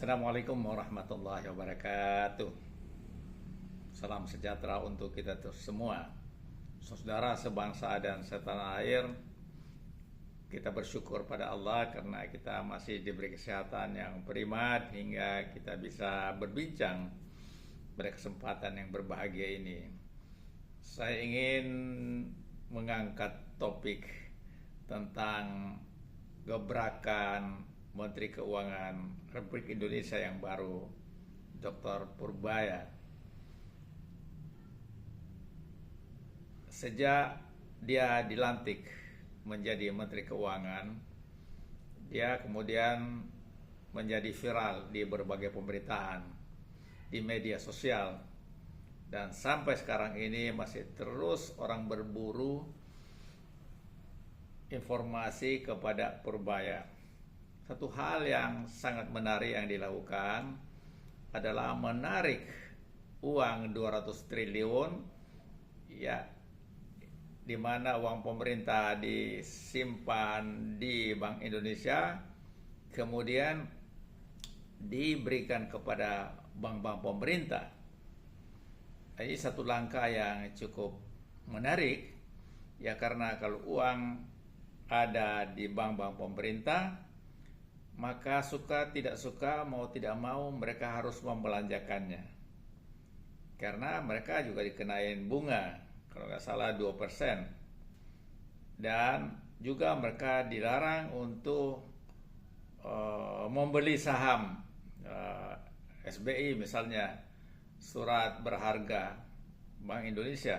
Assalamualaikum warahmatullahi wabarakatuh. Salam sejahtera untuk kita semua. Saudara sebangsa dan setanah air, kita bersyukur pada Allah karena kita masih diberi kesehatan yang primat hingga kita bisa berbincang pada kesempatan yang berbahagia ini. Saya ingin mengangkat topik tentang gebrakan Menteri Keuangan Republik Indonesia yang baru, Dr. Purbaya. Sejak dia dilantik menjadi Menteri Keuangan, dia kemudian menjadi viral di berbagai pemberitaan, di media sosial, dan sampai sekarang ini masih terus orang berburu informasi kepada Purbaya. Satu hal yang sangat menarik yang dilakukan adalah menarik uang 200 triliun ya, di mana uang pemerintah disimpan di Bank Indonesia, kemudian diberikan kepada bank-bank pemerintah. Ini satu langkah yang cukup menarik ya, karena kalau uang ada di bank-bank pemerintah, maka suka tidak suka, mau tidak mau mereka harus membelanjakannya. Karena mereka juga dikenain bunga, kalau nggak salah 2%. Dan juga mereka dilarang untuk membeli saham SBI misalnya, surat berharga Bank Indonesia.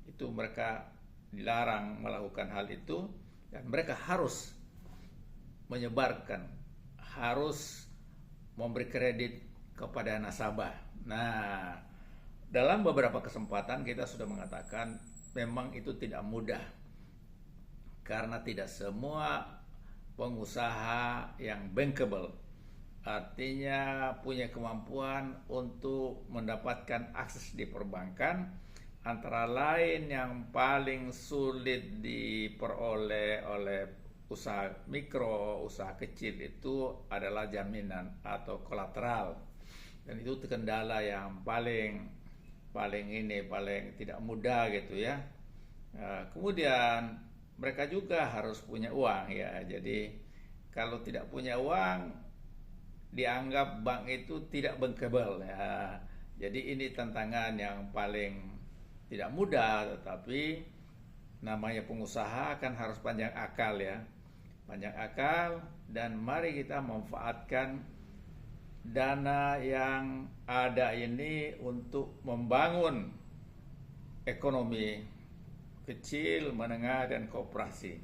Itu mereka dilarang melakukan hal itu, dan mereka harus menyebarkan, harus memberi kredit kepada nasabah. Nah, dalam beberapa kesempatan kita sudah mengatakan memang itu tidak mudah, karena tidak semua pengusaha yang bankable, artinya punya kemampuan untuk mendapatkan akses di perbankan. Antara lain yang paling sulit diperoleh oleh usaha mikro, usaha kecil itu adalah jaminan atau kolateral, dan itu kendala yang paling tidak mudah gitu ya. Kemudian mereka juga harus punya uang ya, jadi kalau tidak punya uang dianggap bank itu tidak bankable ya. Jadi ini tantangan yang paling tidak mudah, tetapi namanya pengusaha kan harus panjang akal ya, panjang akal. Dan mari kita manfaatkan dana yang ada ini untuk membangun ekonomi kecil, menengah, dan koperasi.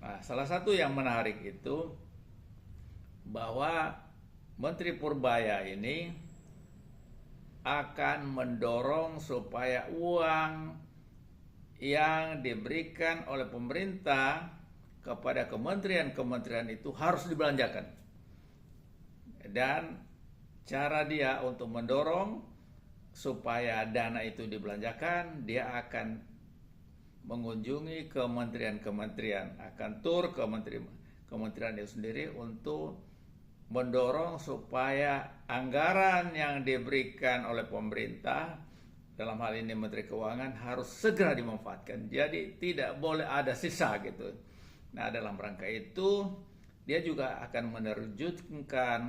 Nah, salah satu yang menarik itu bahwa Menteri Purbaya ini akan mendorong supaya uang yang diberikan oleh pemerintah kepada kementerian-kementerian itu harus dibelanjakan. Dan cara dia untuk mendorong supaya dana itu dibelanjakan, dia akan mengunjungi kementerian-kementerian, akan tur ke kementerian itu sendiri untuk mendorong supaya anggaran yang diberikan oleh pemerintah, dalam hal ini Menteri Keuangan, harus segera dimanfaatkan. Jadi tidak boleh ada sisa gitu. Nah, dalam rangka itu dia juga akan menerjunkan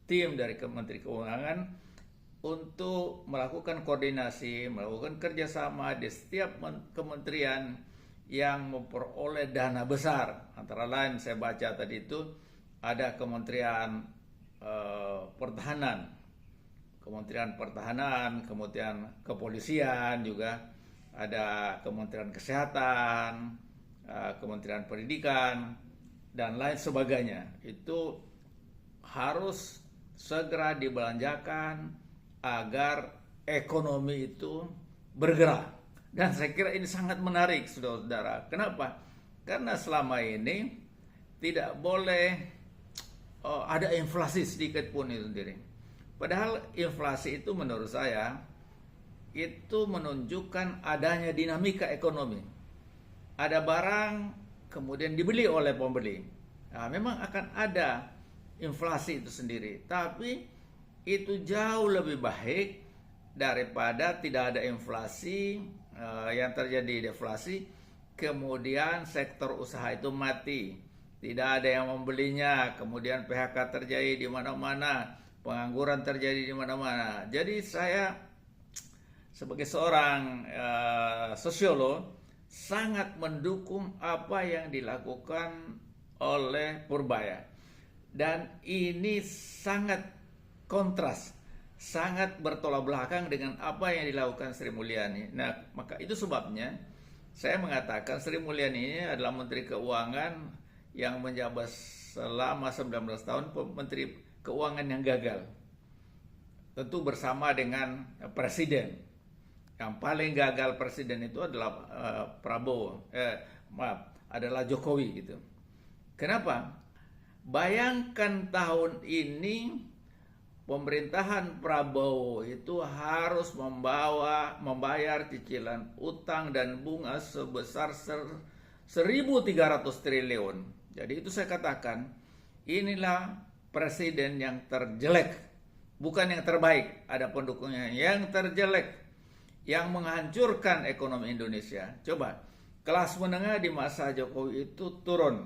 tim dari Menteri Keuangan untuk melakukan koordinasi, melakukan kerjasama di setiap kementerian yang memperoleh dana besar. Antara lain saya baca tadi itu ada Kementerian Pertahanan, kemudian Kepolisian juga, ada Kementerian Kesehatan, Kementerian Pendidikan, dan lain sebagainya. Itu harus segera dibelanjakan agar ekonomi itu bergerak. Dan saya kira ini sangat menarik, saudara-saudara. Kenapa? Karena selama ini tidak boleh ada inflasi sedikit pun itu sendiri. Padahal inflasi itu menurut saya itu menunjukkan adanya dinamika ekonomi. Ada barang kemudian dibeli oleh pembeli. Nah, memang akan ada inflasi itu sendiri. Tapi itu jauh lebih baik daripada tidak ada inflasi, yang terjadi deflasi, kemudian sektor usaha itu mati, tidak ada yang membelinya, kemudian PHK terjadi di mana-mana, pengangguran terjadi di mana-mana. Jadi saya sebagai seorang sosiolog sangat mendukung apa yang dilakukan oleh Purbaya, dan ini sangat kontras, sangat bertolak belakang dengan apa yang dilakukan Sri Mulyani. Nah, maka itu sebabnya saya mengatakan Sri Mulyani ini adalah Menteri Keuangan yang menjabat selama 19 tahun, Menteri Keuangan yang gagal. Tentu bersama dengan Presiden. Yang paling gagal Presiden itu adalah adalah Jokowi gitu. Kenapa? Bayangkan tahun ini pemerintahan Prabowo itu harus membayar cicilan utang dan bunga sebesar 1.300 triliun. Jadi itu saya katakan, inilah presiden yang terjelek, bukan yang terbaik. Ada pendukungnya yang terjelek, yang menghancurkan ekonomi Indonesia. Coba, kelas menengah di masa Jokowi itu turun.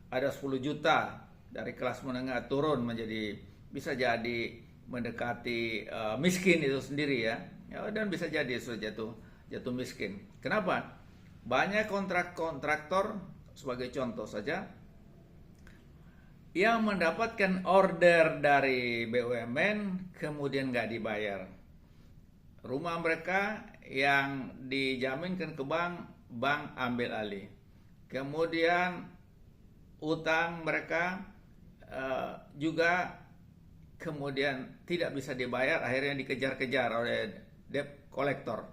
Ada 10 juta dari kelas menengah turun menjadi, bisa jadi mendekati miskin itu sendiri ya, dan bisa jadi sudah jatuh miskin. Kenapa? Banyak kontraktor, sebagai contoh saja, yang mendapatkan order dari BUMN kemudian nggak dibayar. Rumah mereka yang dijaminkan ke bank ambil alih. Kemudian utang mereka juga kemudian tidak bisa dibayar, akhirnya dikejar-kejar oleh debt collector.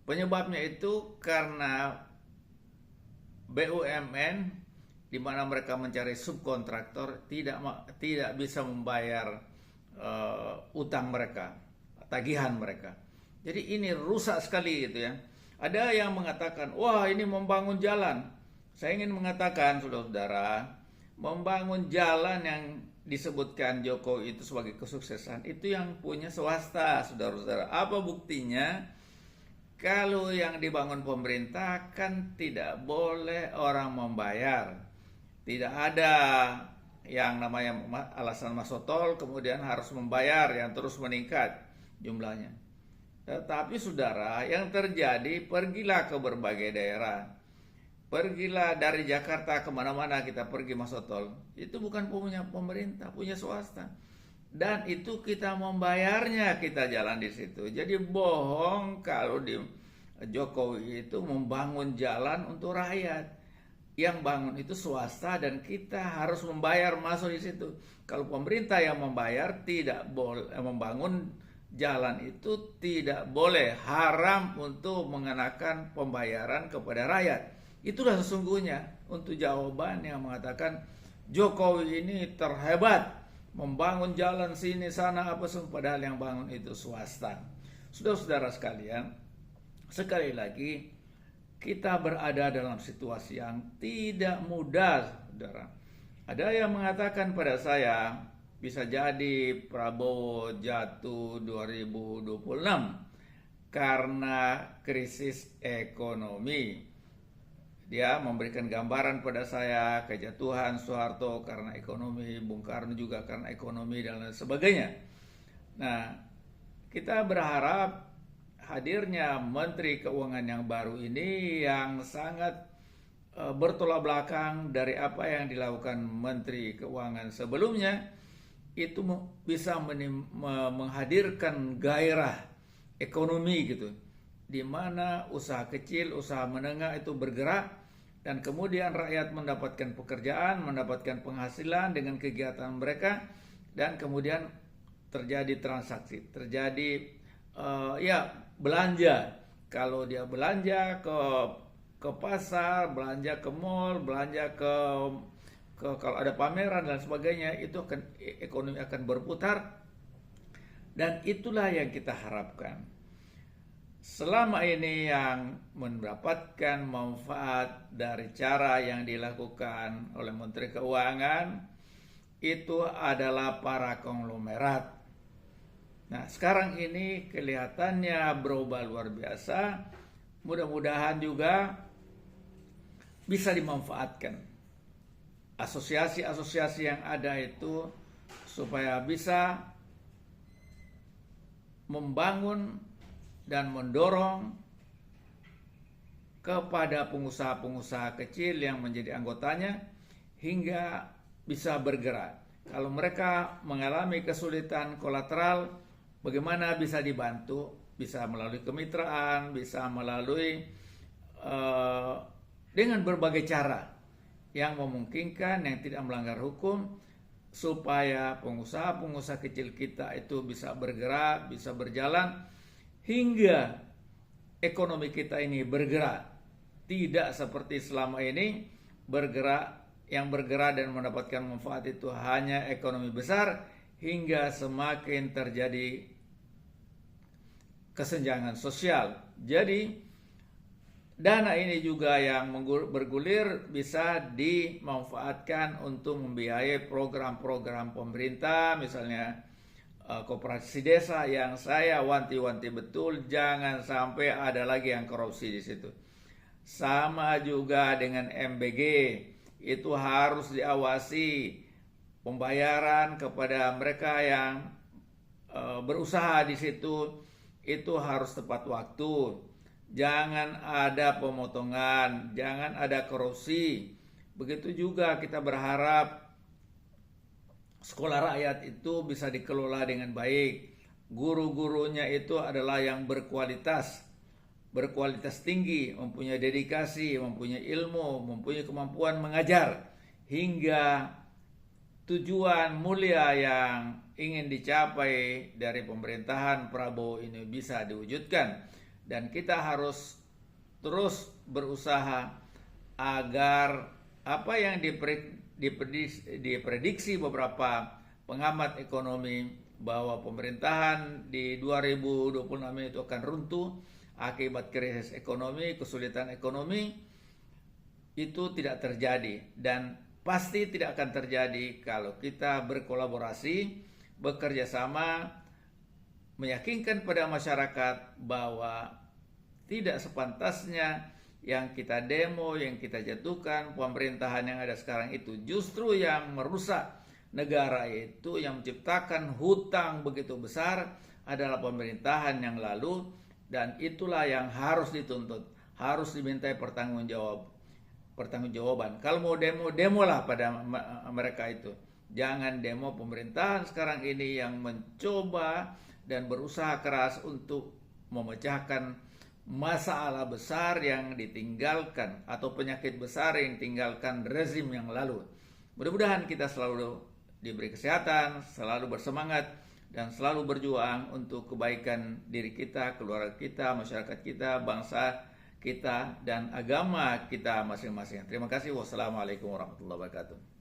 Penyebabnya itu karena BUMN di mana mereka mencari subkontraktor tidak bisa membayar utang mereka, tagihan mereka. Jadi ini rusak sekali gitu ya. Ada yang mengatakan, wah ini membangun jalan. Saya ingin mengatakan, saudara-saudara, membangun jalan yang disebutkan Jokowi itu sebagai kesuksesan, itu yang punya swasta, saudara-saudara. Apa buktinya? Kalau yang dibangun pemerintah kan tidak boleh orang membayar. Tidak ada yang namanya alasan masuk tol kemudian harus membayar yang terus meningkat jumlahnya. Tetapi saudara, yang terjadi, pergilah ke berbagai daerah. Pergilah dari Jakarta kemana-mana kita pergi masuk tol. Itu bukan punya pemerintah, punya swasta. Dan itu kita membayarnya, kita jalan di situ. Jadi bohong kalau di Jokowi itu membangun jalan untuk rakyat. Yang bangun itu swasta dan kita harus membayar masuk di situ. Kalau pemerintah yang membayar, tidak boleh membangun jalan itu, tidak boleh, haram untuk mengenakan pembayaran kepada rakyat. Itulah sesungguhnya untuk jawaban yang mengatakan Jokowi ini terhebat membangun jalan sini sana apa semua, padahal yang bangun itu swasta. Saudara-saudara sekalian, sekali lagi kita berada dalam situasi yang tidak mudah, saudara. Ada yang mengatakan pada saya, bisa jadi Prabowo jatuh 2026 karena krisis ekonomi. Dia memberikan gambaran pada saya kejatuhan Soeharto karena ekonomi, Bung Karno juga karena ekonomi dan lain sebagainya. Nah, kita berharap hadirnya Menteri Keuangan yang baru ini yang sangat bertolak belakang dari apa yang dilakukan Menteri Keuangan sebelumnya, itu bisa menghadirkan gairah ekonomi gitu, di mana usaha kecil, usaha menengah itu bergerak, dan kemudian rakyat mendapatkan pekerjaan, mendapatkan penghasilan dengan kegiatan mereka, dan kemudian terjadi transaksi, terjadi belanja. Kalau dia belanja ke pasar, belanja ke mall, belanja ke kalau ada pameran dan sebagainya, itu ekonomi akan berputar, dan itulah yang kita harapkan. Selama ini yang mendapatkan manfaat dari cara yang dilakukan oleh Menteri Keuangan itu adalah para konglomerat. Nah, sekarang ini kelihatannya berubah luar biasa. Mudah-mudahan juga bisa dimanfaatkan asosiasi-asosiasi yang ada itu supaya bisa membangun dan mendorong kepada pengusaha-pengusaha kecil yang menjadi anggotanya hingga bisa bergerak. Kalau mereka mengalami kesulitan kolateral, bagaimana bisa dibantu? Bisa melalui kemitraan, bisa melalui dengan berbagai cara yang memungkinkan, yang tidak melanggar hukum, supaya pengusaha-pengusaha kecil kita itu bisa bergerak, bisa berjalan, hingga ekonomi kita ini bergerak. Tidak seperti selama ini yang bergerak dan mendapatkan manfaat itu hanya ekonomi besar, hingga semakin terjadi kesenjangan sosial. Jadi dana ini juga yang bergulir bisa dimanfaatkan untuk membiayai program-program pemerintah, misalnya koperasi desa, yang saya wanti-wanti betul jangan sampai ada lagi yang korupsi di situ. Sama juga dengan MBG, itu harus diawasi pembayaran kepada mereka yang berusaha di situ, itu harus tepat waktu. Jangan ada pemotongan, jangan ada korupsi. Begitu juga kita berharap sekolah rakyat itu bisa dikelola dengan baik. Guru-gurunya itu adalah yang berkualitas tinggi, mempunyai dedikasi, mempunyai ilmu, mempunyai kemampuan mengajar, hingga tujuan mulia yang ingin dicapai dari pemerintahan Prabowo ini bisa diwujudkan. Dan kita harus terus berusaha agar apa yang diprediksi beberapa pengamat ekonomi, bahwa pemerintahan di 2026 itu akan runtuh akibat krisis ekonomi, kesulitan ekonomi, itu tidak terjadi. Dan pasti tidak akan terjadi kalau kita berkolaborasi, bekerja sama, meyakinkan pada masyarakat bahwa tidak sepantasnya yang kita demo, yang kita jatuhkan, pemerintahan yang ada sekarang itu justru yang merusak negara itu, yang menciptakan hutang begitu besar adalah pemerintahan yang lalu, dan itulah yang harus dituntut, harus dimintai pertanggungjawaban. Kalau mau demo, demolah pada mereka itu. Jangan demo pemerintahan sekarang ini yang mencoba dan berusaha keras untuk memecahkan masalah besar yang ditinggalkan, atau penyakit besar yang ditinggalkan rezim yang lalu. Mudah-mudahan kita selalu diberi kesehatan, selalu bersemangat, dan selalu berjuang untuk kebaikan diri kita, keluarga kita, masyarakat kita, bangsa kita, dan agama kita masing-masing. Terima kasih. Wassalamualaikum warahmatullahi wabarakatuh.